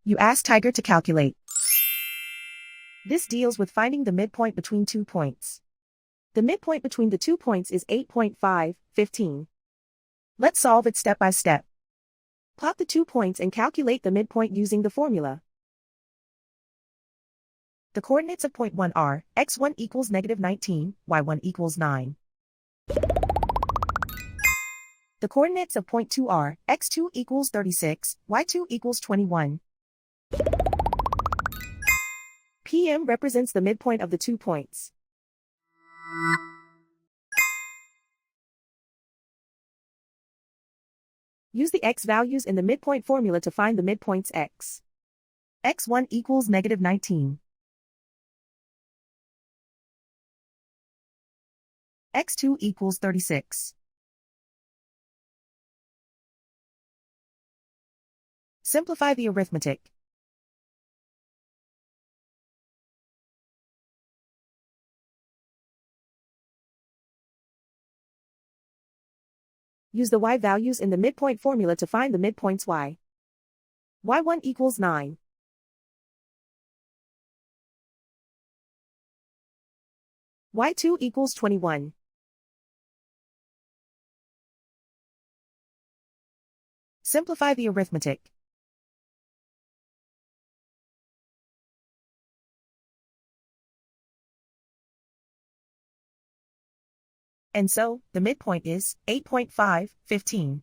You ask Tiger to calculate. This deals with finding the midpoint between 2 points. The midpoint between the 2 points is 8.5, 15. Let's solve it step by step. Plot the 2 points and calculate the midpoint using the formula. The coordinates of point 1 are, x1 equals -19, y1 equals 9. The coordinates of point 2 are, x2 equals 36, y2 equals 21. PM represents the midpoint of the 2 points. Use the x values in the midpoint formula to find the midpoints x. x1 equals -19. x2 equals 36. Simplify the arithmetic. Use the y values in the midpoint formula to find the midpoints y. y1 equals 9. y2 equals 21. Simplify the arithmetic. And so, the midpoint is 8.5, 15.